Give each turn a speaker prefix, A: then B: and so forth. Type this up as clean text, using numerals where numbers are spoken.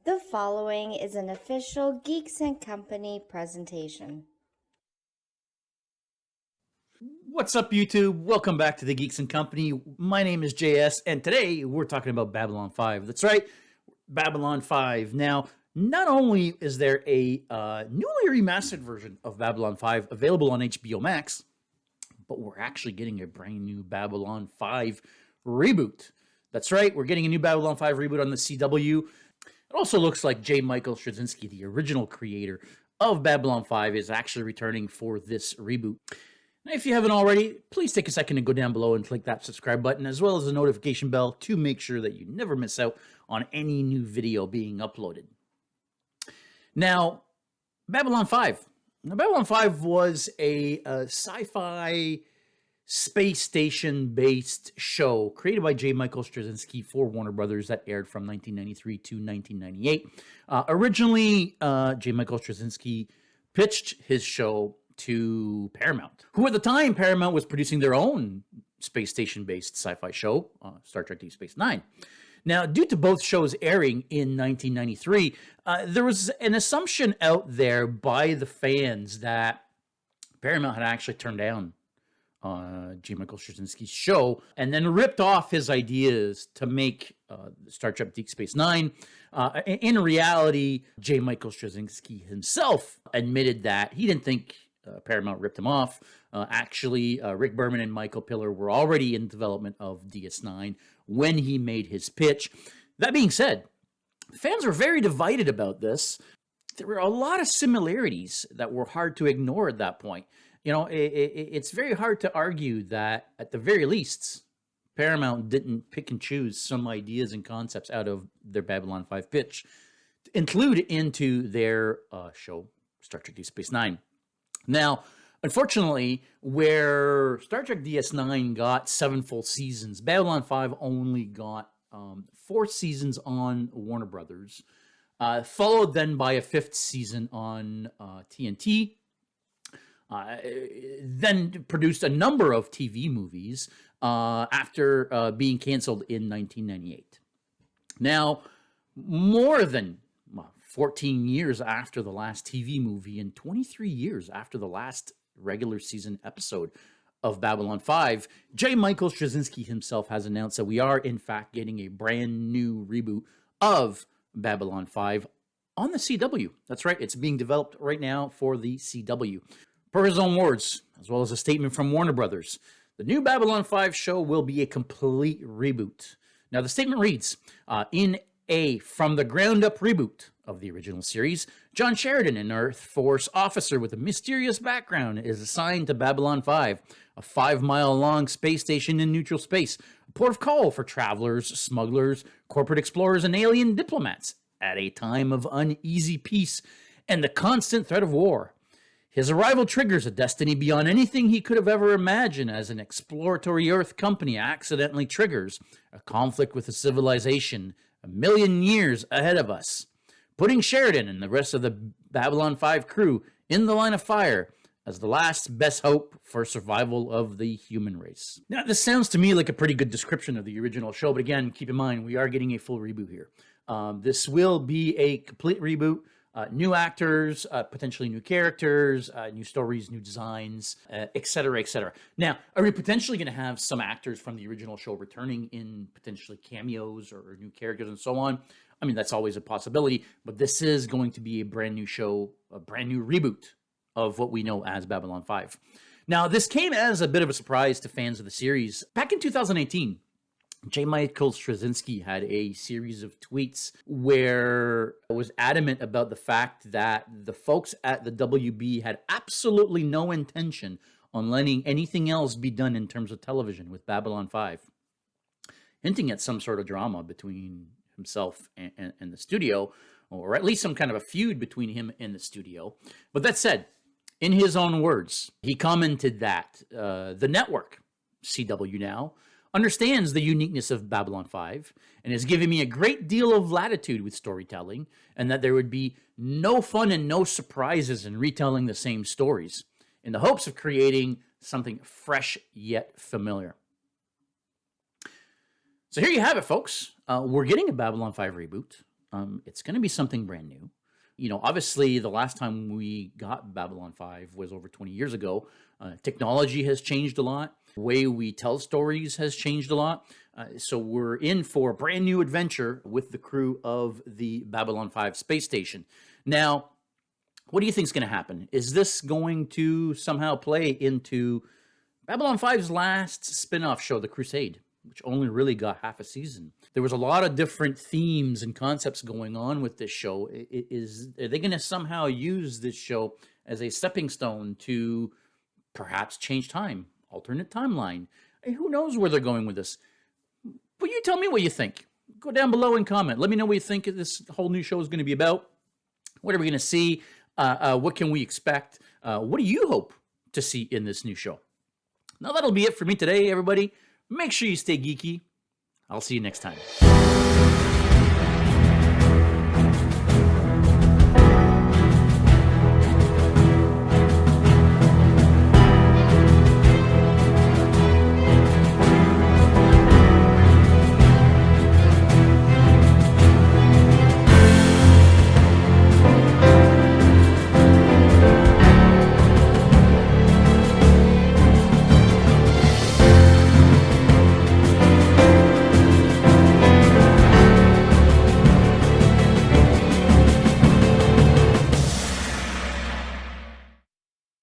A: The following is an official Geeks and Company presentation.
B: What's up, YouTube? Welcome back to the Geeks and Company. My name is JS, and today we're talking about Babylon 5. That's right, Babylon 5. Now, not only is there a newly remastered version of Babylon 5 available on HBO Max, but we're actually getting a brand new Babylon 5 reboot. That's right, we're getting a new Babylon 5 reboot on the CW. It also looks like J. Michael Straczynski, the original creator of Babylon 5, is actually returning for this reboot. Now, if you haven't already, please take a second to go down below and click that subscribe button, as well as the notification bell to make sure that you never miss out on any new video being uploaded. Now, Babylon 5. Now, Babylon 5 was a sci-fi space station-based show created by J. Michael Straczynski for Warner Brothers that aired from 1993 to 1998. Originally, J. Michael Straczynski pitched his show to Paramount, who at the time Paramount was producing their own space station-based sci-fi show, Star Trek Deep Space Nine. Now, due to both shows airing in 1993, there was an assumption out there by the fans that Paramount had actually turned down J. Michael Straczynski's show and then ripped off his ideas to make Star Trek Deep Space Nine. In reality, J. Michael Straczynski himself admitted that he didn't think Paramount ripped him off. Actually, Rick Berman and Michael Piller were already in development of DS9 when he made his pitch. That being said, fans were very divided about this. There were a lot of similarities that were hard to ignore at that point. You know, it's very hard to argue that, at the very least, Paramount didn't pick and choose some ideas and concepts out of their Babylon 5 pitch to include into their show, Star Trek Deep Space Nine. Now, unfortunately, where Star Trek DS9 got 7 full seasons, Babylon 5 only got 4 seasons on Warner Brothers, followed then by a 5th season on TNT, then produced a number of TV movies after being canceled in 1998. Now, more than 14 years after the last TV movie and 23 years after the last regular season episode of Babylon 5, J. Michael Straczynski himself has announced that we are, in fact, getting a brand new reboot of Babylon 5 on the CW. That's right, it's being developed right now for the CW. Per his own words, as well as a statement from Warner Brothers, the new Babylon 5 show will be a complete reboot. Now, the statement reads, in a from-the-ground-up reboot of the original series, John Sheridan, an Earth Force officer with a mysterious background, is assigned to Babylon 5, a 5-mile-long space station in neutral space, a port of call for travelers, smugglers, corporate explorers, and alien diplomats at a time of uneasy peace and the constant threat of war. His arrival triggers a destiny beyond anything he could have ever imagined, as an exploratory Earth company accidentally triggers a conflict with a civilization a million years ahead of us, putting Sheridan and the rest of the Babylon 5 crew in the line of fire as the last best hope for survival of the human race. Now, this sounds to me like a pretty good description of the original show, but again, keep in mind, we are getting a full reboot here. This will be a complete reboot. New actors, potentially new characters, new stories, new designs, etc., etc. Now, are we potentially going to have some actors from the original show returning in potentially cameos or new characters and so on? I mean, that's always a possibility, but this is going to be a brand new show, a brand new reboot of what we know as Babylon 5. Now, this came as a bit of a surprise to fans of the series. Back in 2018, J. Michael Straczynski had a series of tweets where he was adamant about the fact that the folks at the WB had absolutely no intention on letting anything else be done in terms of television with Babylon 5, hinting at some sort of drama between himself and the studio, or at least some kind of a feud between him and the studio. But that said, in his own words, he commented that the network, CW now, understands the uniqueness of Babylon 5 and has given me a great deal of latitude with storytelling, and that there would be no fun and no surprises in retelling the same stories, in the hopes of creating something fresh yet familiar. So here you have it, folks. We're getting a Babylon 5 reboot. It's going to be something brand new. Obviously, the last time we got Babylon 5 was over 20 years ago. Technology has changed a lot. The way we tell stories has changed a lot. So we're in for a brand new adventure with the crew of the Babylon 5 space station. Now, what do you think is going to happen? Is this going to somehow play into Babylon 5's last spin-off show, The Crusade, which only really got half a season? There was a lot of different themes and concepts going on with this show. Are they going to somehow use this show as a stepping stone to perhaps change time, alternate timeline? Who knows where they're going with this? But you tell me what you think. Go down below and comment. Let me know what you think this whole new show is going to be about. What are we going to see? What can we expect? What do you hope to see in this new show? Now, that'll be it for me today, everybody. Make sure you stay geeky. I'll see you next time.